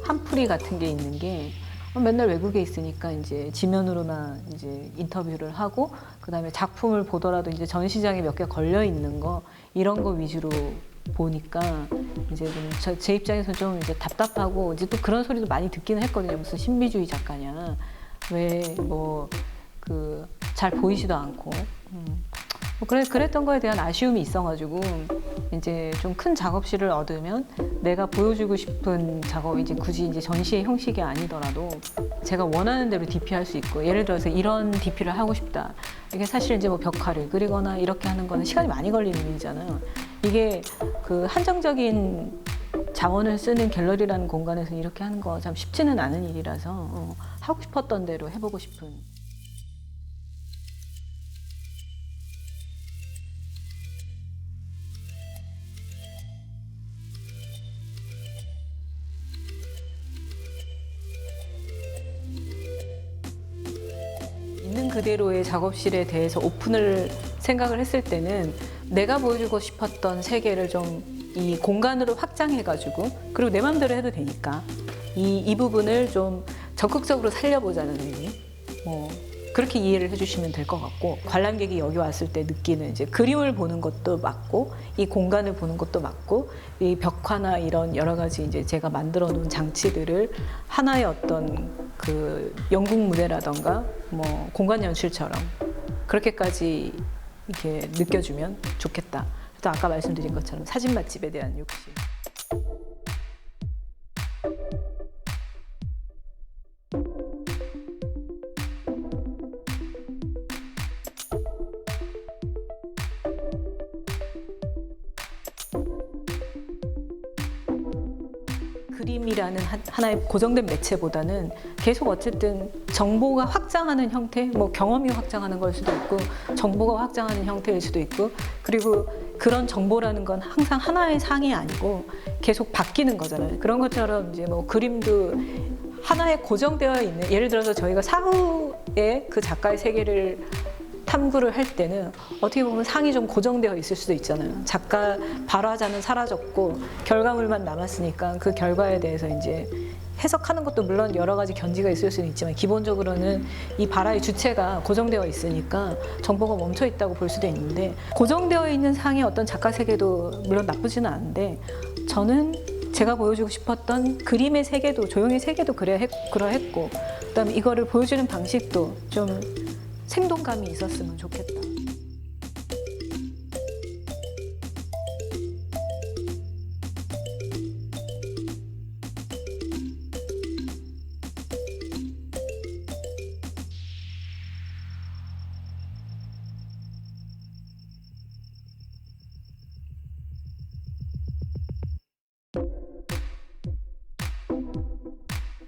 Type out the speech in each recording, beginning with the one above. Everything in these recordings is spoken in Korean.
한풀이 같은 게 있는 게 맨날 외국에 있으니까 이제 지면으로나 이제 인터뷰를 하고 그다음에 작품을 보더라도 이제 전시장에 몇 개 걸려 있는 거 이런 거 위주로 보니까 이제 좀 제 입장에서 좀 이제 답답하고 이제 또 그런 소리도 많이 듣기는 했거든요. 무슨 신비주의 작가냐, 왜 뭐 그 잘 보이지도 않고. 그랬던 거에 대한 아쉬움이 있어가지고 이제 좀 큰 작업실을 얻으면 내가 보여주고 싶은 작업이 이제 굳이 이제 전시의 형식이 아니더라도 제가 원하는 대로 DP할 수 있고, 예를 들어서 이런 DP를 하고 싶다. 이게 사실 이제 뭐 벽화를 그리거나 이렇게 하는 거는 시간이 많이 걸리는 일이잖아요. 이게 그 한정적인 자원을 쓰는 갤러리라는 공간에서 이렇게 하는 거 참 쉽지는 않은 일이라서 하고 싶었던 대로 해보고 싶은. 있는 그대로의 작업실에 대해서 오픈을 생각을 했을 때는 내가 보여주고 싶었던 세계를 좀 이 공간으로 확장해가지고, 그리고 내 마음대로 해도 되니까 이 부분을 좀 적극적으로 살려보자는 의미, 그렇게 이해를 해주시면 될 것 같고, 관람객이 여기 왔을 때 느끼는 이제 그림을 보는 것도 맞고, 이 공간을 보는 것도 맞고, 이 벽화나 이런 여러 가지 이제 제가 만들어 놓은 장치들을 하나의 어떤 그 영국 무대라던가 뭐 공간 연출처럼 그렇게까지 이렇게 느껴주면 좋겠다. 또 아까 말씀드린 것처럼 사진 맛집에 대한 욕심. 그림이라는 하나의 고정된 매체보다는 계속 어쨌든 정보가 확장하는 형태, 뭐 경험이 확장하는 걸 수도 있고 정보가 확장하는 형태일 수도 있고, 그리고 그런 정보라는 건 항상 하나의 상이 아니고 계속 바뀌는 거잖아요. 그런 것처럼 이제 뭐 그림도 하나에 고정되어 있는, 예를 들어서 저희가 사후에 그 작가의 세계를 탐구를 할 때는 어떻게 보면 상이 좀 고정되어 있을 수도 있잖아요. 작가 발화자는 사라졌고 결과물만 남았으니까 그 결과에 대해서 이제 해석하는 것도 물론 여러 가지 견지가 있을 수는 있지만, 기본적으로는 이 발화의 주체가 고정되어 있으니까 정보가 멈춰 있다고 볼 수도 있는데, 고정되어 있는 상의 어떤 작가 세계도 물론 나쁘지는 않은데, 저는 제가 보여주고 싶었던 그림의 세계도, 조형의 세계도 그러했고, 그다음에 이거를 보여주는 방식도 좀 생동감이 있었으면 좋겠다.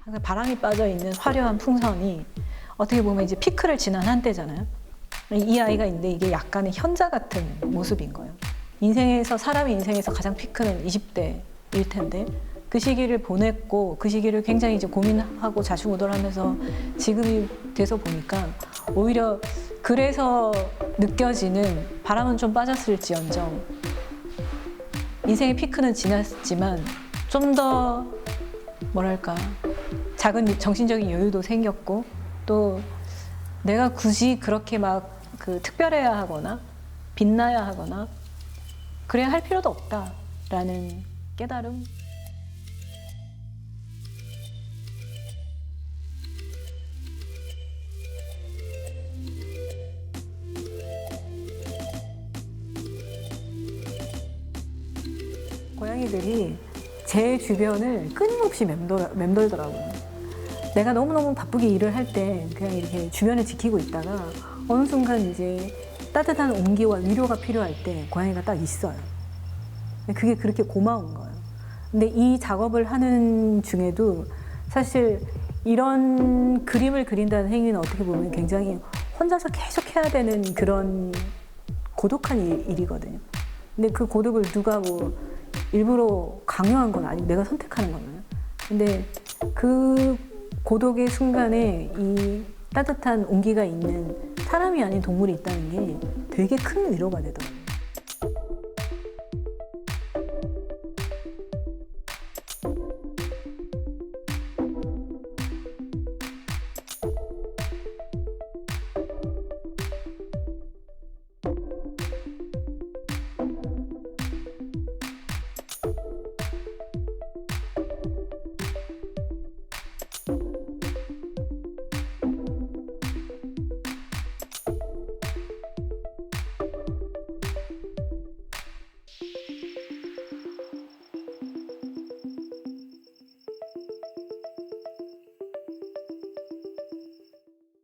항상 바람이 빠져 있는 화려한 풍선이 어떻게 보면 이제 피크를 지난 한때잖아요. 이 아이가 있는데 이게 약간의 현자 같은 모습인 거예요. 인생에서, 사람의 인생에서 가장 피크는 20대일 텐데 그 시기를 보냈고, 그 시기를 굉장히 이제 고민하고 좌충우돌하면서 지금이 돼서 보니까 오히려 그래서 느껴지는 바람은 좀 빠졌을지언정 인생의 피크는 지났지만 좀 더 뭐랄까 작은 정신적인 여유도 생겼고, 또 내가 굳이 그렇게 막 그 특별해야 하거나 빛나야 하거나 그래야 할 필요도 없다라는 깨달음. 고양이들이 제 주변을 끊임없이 맴돌더라고요. 내가 너무너무 바쁘게 일을 할 때 그냥 이렇게 주변을 지키고 있다가 어느 순간 이제 따뜻한 온기와 위로가 필요할 때 고양이가 딱 있어요. 그게 그렇게 고마운 거예요. 근데 이 작업을 하는 중에도 사실 이런 그림을 그린다는 행위는 어떻게 보면 굉장히 혼자서 계속 해야 되는 그런 고독한 일이거든요. 근데 그 고독을 누가 뭐 일부러 강요한 건 아니고 내가 선택하는 거잖아요. 근데 그 고독의 순간에 이 따뜻한 온기가 있는 사람이 아닌 동물이 있다는 게 되게 큰 위로가 되더라고요.